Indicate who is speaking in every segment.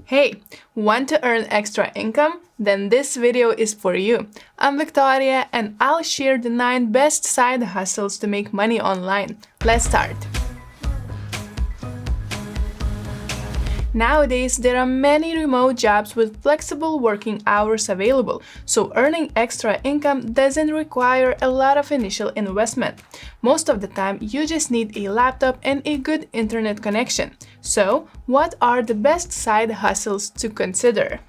Speaker 1: Hey, want to earn extra income? Then this video is for you. I'm Victoria and I'll share the 9 best side hustles to make money online. Let's start. Nowadays, there are many remote jobs with flexible working hours available, so earning extra income doesn't require a lot of initial investment. Most of the time, you just need a laptop and a good internet connection. So, what are the best side hustles to consider?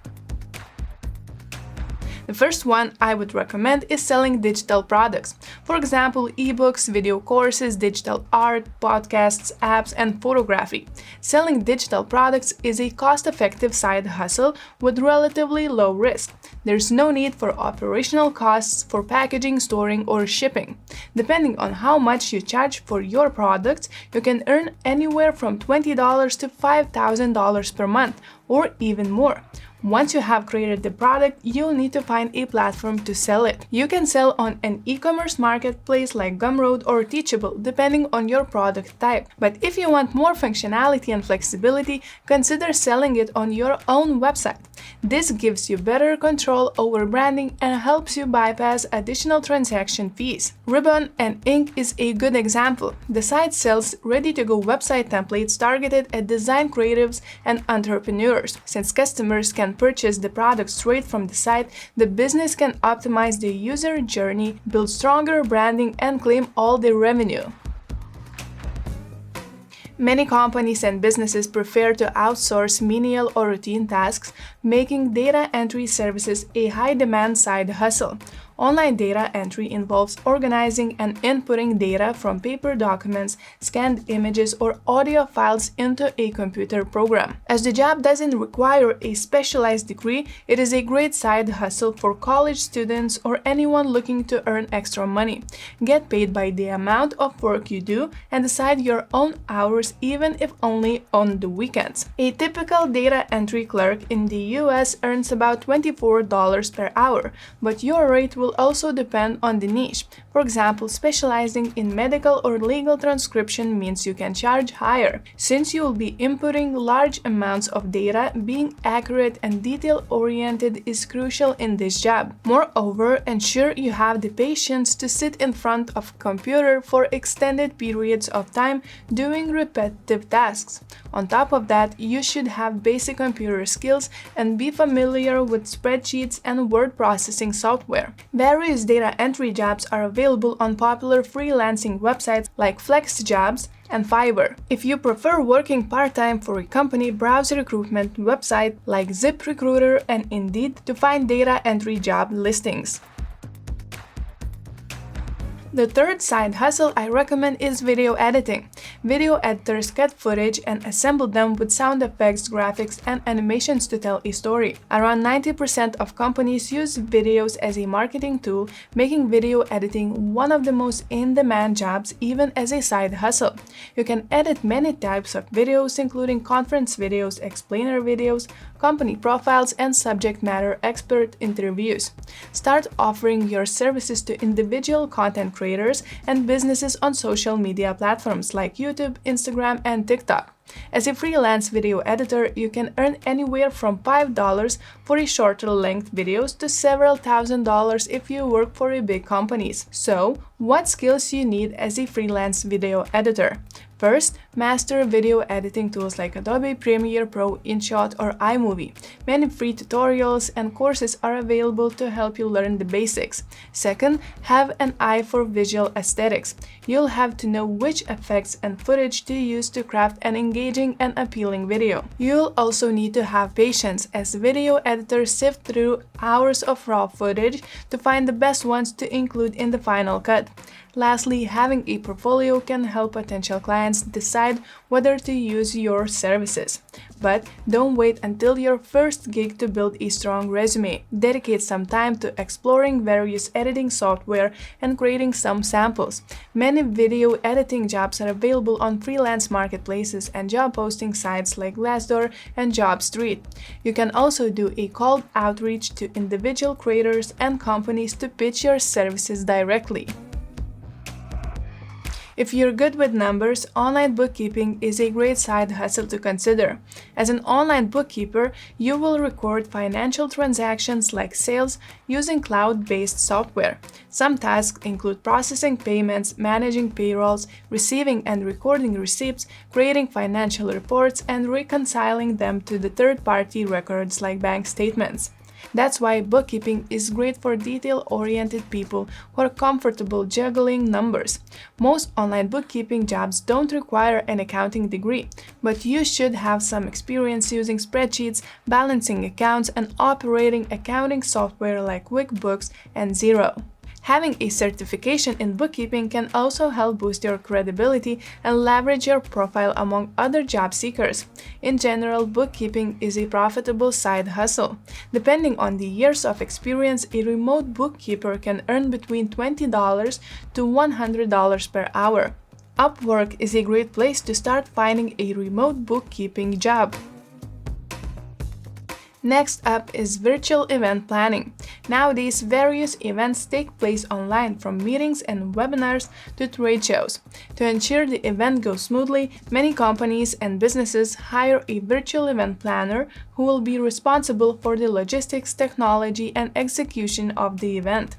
Speaker 1: The first one I would recommend is selling digital products. For example, ebooks, video courses, digital art, podcasts, apps, and photography. Selling digital products is a cost-effective side hustle with relatively low risk. There's no need for operational costs for packaging, storing, or shipping. Depending on how much you charge for your products, you can earn anywhere from $20 to $5,000 per month, or even more. Once you have created the product, you'll need to find a platform to sell it. You can sell on an e-commerce marketplace like Gumroad or Teachable, depending on your product type. But if you want more functionality and flexibility, consider selling it on your own website. This gives you better control over branding and helps you bypass additional transaction fees. Ribbon and Ink is a good example. The site sells ready-to-go website templates targeted at design creatives and entrepreneurs. Since customers can purchase the product straight from the site, the business can optimize the user journey, build stronger branding, and claim all the revenue. Many companies and businesses prefer to outsource menial or routine tasks, making data entry services a high-demand side hustle. Online data entry involves organizing and inputting data from paper documents, scanned images, or audio files into a computer program. As the job doesn't require a specialized degree, it is a great side hustle for college students or anyone looking to earn extra money. Get paid by the amount of work you do and decide your own hours, even if only on the weekends. A typical data entry clerk in the US earns about $24 per hour, but your rate will also depend on the niche. For example, specializing in medical or legal transcription means you can charge higher. Since you will be inputting large amounts of data, being accurate and detail-oriented is crucial in this job. Moreover, ensure you have the patience to sit in front of a computer for extended periods of time doing repetitive tasks. On top of that, you should have basic computer skills and be familiar with spreadsheets and word processing software. Various data entry jobs are available on popular freelancing websites like FlexJobs and Fiverr. If you prefer working part-time for a company, browse recruitment websites like ZipRecruiter and Indeed to find data entry job listings. The third side hustle I recommend is video editing. Video editors cut footage and assemble them with sound effects, graphics, and animations to tell a story. Around 90% of companies use videos as a marketing tool, making video editing one of the most in-demand jobs even as a side hustle. You can edit many types of videos, including conference videos, explainer videos, company profiles, and subject matter expert interviews. Start offering your services to individual content creators and businesses on social media platforms like YouTube, Instagram, and TikTok. As a freelance video editor, you can earn anywhere from $5 for a shorter length videos to several $1,000s if you work for a big companies. So, what skills you need as a freelance video editor? First, master video editing tools like Adobe Premiere Pro, InShot, or iMovie. Many free tutorials and courses are available to help you learn the basics. Second, have an eye for visual aesthetics. You'll have to know which effects and footage to use to craft an engaging and appealing video. You'll also need to have patience, as video editors sift through hours of raw footage to find the best ones to include in the final cut. Lastly, having a portfolio can help potential clients decide whether to use your services. But don't wait until your first gig to build a strong resume. Dedicate some time to exploring various editing software and creating some samples. Many video editing jobs are available on freelance marketplaces and job posting sites like Glassdoor and JobStreet. You can also do a cold outreach to individual creators and companies to pitch your services directly. If you're good with numbers, online bookkeeping is a great side hustle to consider. As an online bookkeeper, you will record financial transactions like sales using cloud-based software. Some tasks include processing payments, managing payrolls, receiving and recording receipts, creating financial reports, and reconciling them to the third-party records like bank statements. That's why bookkeeping is great for detail-oriented people who are comfortable juggling numbers. Most online bookkeeping jobs don't require an accounting degree, but you should have some experience using spreadsheets, balancing accounts, and operating accounting software like QuickBooks and Xero. Having a certification in bookkeeping can also help boost your credibility and leverage your profile among other job seekers. In general, bookkeeping is a profitable side hustle. Depending on the years of experience, a remote bookkeeper can earn between $20 to $100 per hour. Upwork is a great place to start finding a remote bookkeeping job. Next up is virtual event planning. Nowadays, various events take place online, from meetings and webinars to trade shows. To ensure the event goes smoothly, many companies and businesses hire a virtual event planner who will be responsible for the logistics, technology, and execution of the event.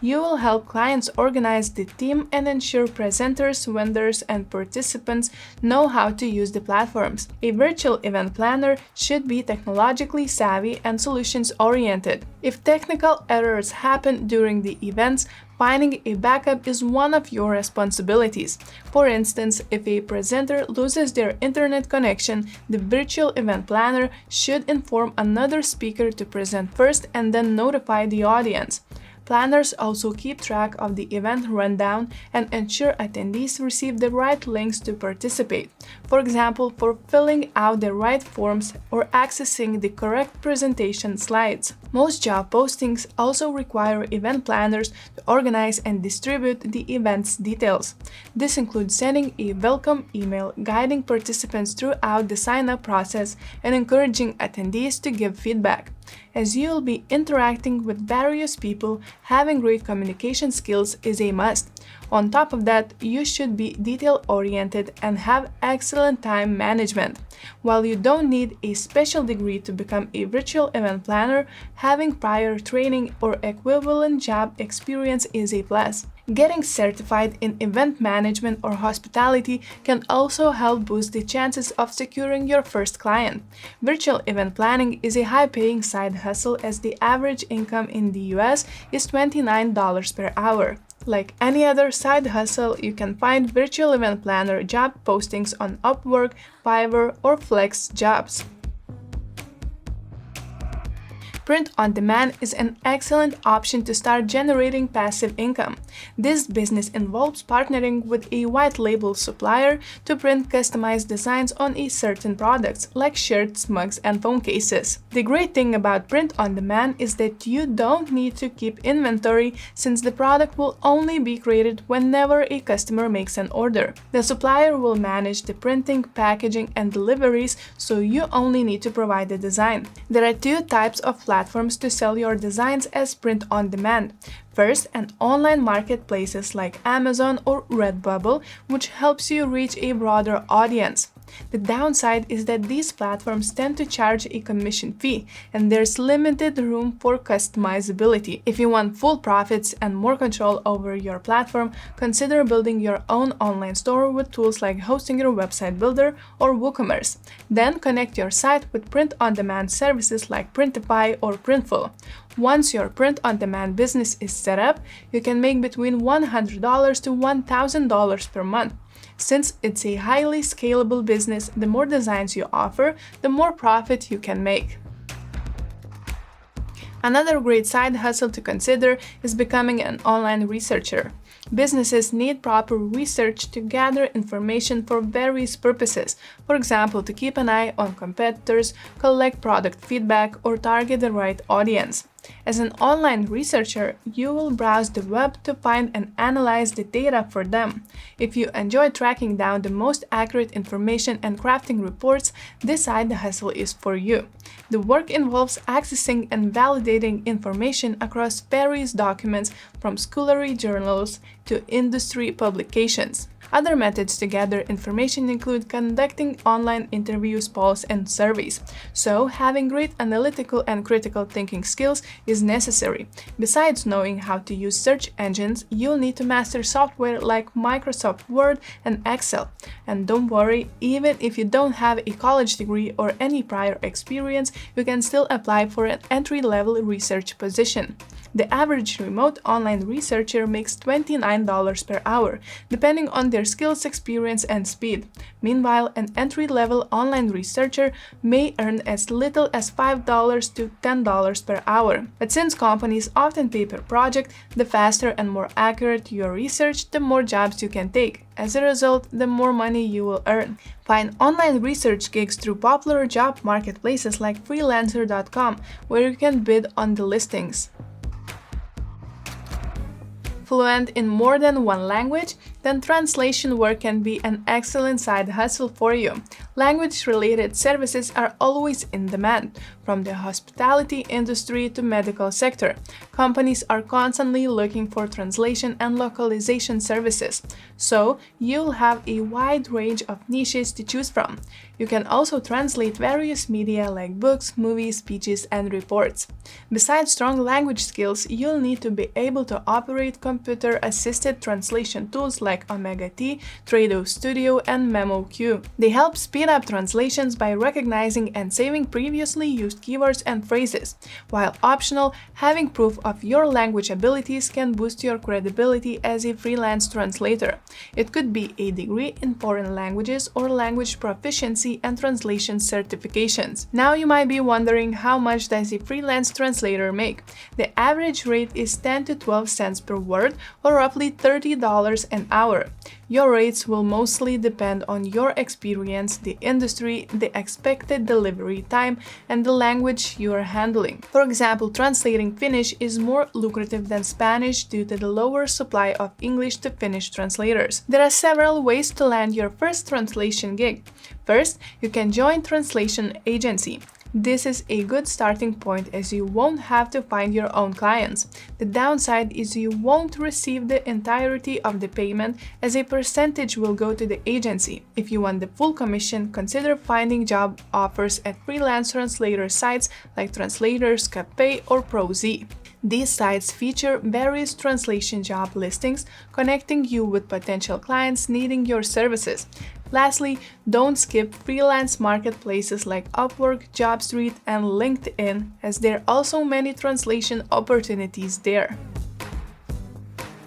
Speaker 1: You will help clients organize the theme and ensure presenters, vendors, and participants know how to use the platforms. A virtual event planner should be technologically savvy and solutions-oriented. If technical errors happen during the events, finding a backup is one of your responsibilities. For instance, if a presenter loses their internet connection, the virtual event planner should inform another speaker to present first and then notify the audience. Planners also keep track of the event rundown and ensure attendees receive the right links to participate, for example, for filling out the right forms or accessing the correct presentation slides. Most job postings also require event planners to organize and distribute the event's details. This includes sending a welcome email, guiding participants throughout the sign-up process, and encouraging attendees to give feedback. As you'll be interacting with various people, having great communication skills is a must. On top of that, you should be detail-oriented and have excellent time management. While you don't need a special degree to become a virtual event planner, having prior training or equivalent job experience is a plus. Getting certified in event management or hospitality can also help boost the chances of securing your first client. Virtual event planning is a high-paying side hustle, as the average income in the US is $29 per hour. Like any other side hustle, you can find virtual event planner job postings on Upwork, Fiverr, or Flex Jobs. Print on demand is an excellent option to start generating passive income. This business involves partnering with a white label supplier to print customized designs on a certain products, like shirts, mugs, and phone cases. The great thing about print on demand is that you don't need to keep inventory, since the product will only be created whenever a customer makes an order. The supplier will manage the printing, packaging, and deliveries, so you only need to provide the design. There are two types of platforms to sell your designs as print on demand. First, an online marketplaces like Amazon or Redbubble, which helps you reach a broader audience. The downside is that these platforms tend to charge a commission fee, and there's limited room for customizability. If you want full profits and more control over your platform, consider building your own online store with tools like hosting your website builder or WooCommerce. Then connect your site with print-on-demand services like Printify or Printful. Once your print-on-demand business is set up, you can make between $100 to $1,000 per month. Since it's a highly scalable business, the more designs you offer, the more profit you can make. Another great side hustle to consider is becoming an online researcher. Businesses need proper research to gather information for various purposes, for example, to keep an eye on competitors, collect product feedback, or target the right audience. As an online researcher, you will browse the web to find and analyze the data for them. If you enjoy tracking down the most accurate information and crafting reports, this side hustle is for you. The work involves accessing and validating information across various documents, from scholarly journals to industry publications. Other methods to gather information include conducting online interviews, polls, and surveys. So, having great analytical and critical thinking skills is necessary. Besides knowing how to use search engines, you'll need to master software like Microsoft Word and Excel. And don't worry, even if you don't have a college degree or any prior experience, you can still apply for an entry-level research position. The average remote online researcher makes $29 per hour, depending on their skills, experience, and speed. Meanwhile, an entry-level online researcher may earn as little as $5 to $10 per hour. But since companies often pay per project, the faster and more accurate your research, the more jobs you can take. As a result, the more money you will earn. Find online research gigs through popular job marketplaces like freelancer.com, where you can bid on the listings. Fluent in more than one language, then translation work can be an excellent side hustle for you. Language-related services are always in demand, from the hospitality industry to medical sector. Companies are constantly looking for translation and localization services, so you'll have a wide range of niches to choose from. You can also translate various media like books, movies, speeches, and reports. Besides strong language skills, you'll need to be able to operate computer-assisted translation tools like Omega T, Trado Studio, and MemoQ. They help speed up translations by recognizing and saving previously used keywords and phrases. While optional, having proof of your language abilities can boost your credibility as a freelance translator. It could be a degree in foreign languages or language proficiency and translation certifications. Now you might be wondering, how much does a freelance translator make? The average rate is 10 to 12 cents per word, or roughly $30 an hour. Your rates will mostly depend on your experience, the industry, the expected delivery time, and the language you are handling. For example, translating Finnish is more lucrative than Spanish due to the lower supply of English to Finnish translators. There are several ways to land your first translation gig. First, you can join a translation agency. This is a good starting point as you won't have to find your own clients. The downside is you won't receive the entirety of the payment, as a percentage will go to the agency. If you want the full commission, consider finding job offers at freelance translator sites like Translators Cafe or ProZ. These sites feature various translation job listings, connecting you with potential clients needing your services. Lastly, don't skip freelance marketplaces like Upwork, JobStreet, and LinkedIn, as there are also many translation opportunities there.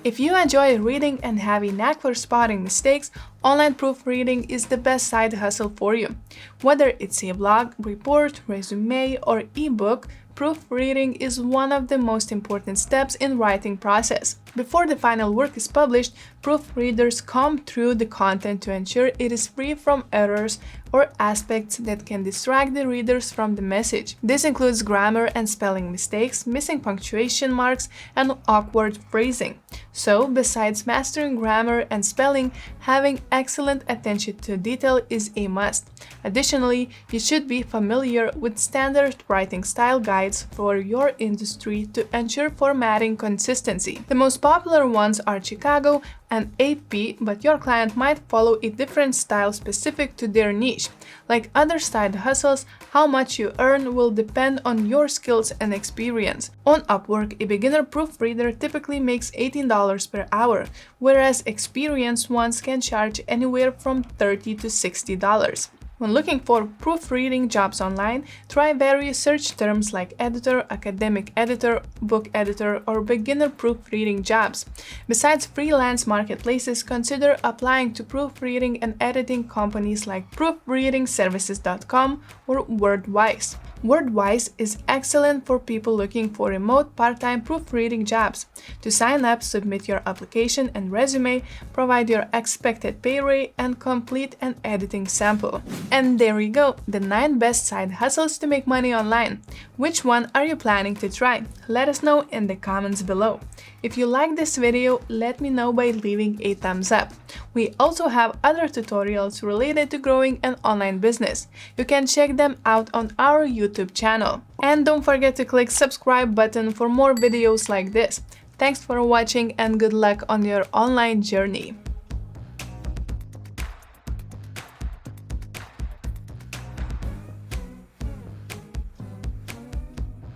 Speaker 1: If you enjoy reading and have a knack for spotting mistakes, online proofreading is the best side hustle for you. Whether it's a blog, report, resume, or ebook, proofreading is one of the most important steps in writing process. Before the final work is published, proofreaders comb through the content to ensure it is free from errors or aspects that can distract the readers from the message. This includes grammar and spelling mistakes, missing punctuation marks, and awkward phrasing. So, besides mastering grammar and spelling, having excellent attention to detail is a must. Additionally, you should be familiar with standard writing style guides for your industry to ensure formatting consistency. The most popular ones are Chicago and AP, but your client might follow a different style specific to their niche. Like other side hustles, how much you earn will depend on your skills and experience. On Upwork, a beginner proofreader typically makes $18 per hour, whereas experienced ones can charge anywhere from $30 to $60. When looking for proofreading jobs online, try various search terms like editor, academic editor, book editor, or beginner proofreading jobs. Besides freelance marketplaces, consider applying to proofreading and editing companies like proofreadingservices.com or WordWise. WordWise is excellent for people looking for remote part-time proofreading jobs. To sign up, submit your application and resume, provide your expected pay rate, and complete an editing sample. And there you go, the 9 best side hustles to make money online. Which one are you planning to try? Let us know in the comments below. If you like this video, let me know by leaving a thumbs up. We also have other tutorials related to growing an online business. You can check them out on our YouTube channel. And don't forget to click subscribe button for more videos like this. Thanks for watching and good luck on your online journey.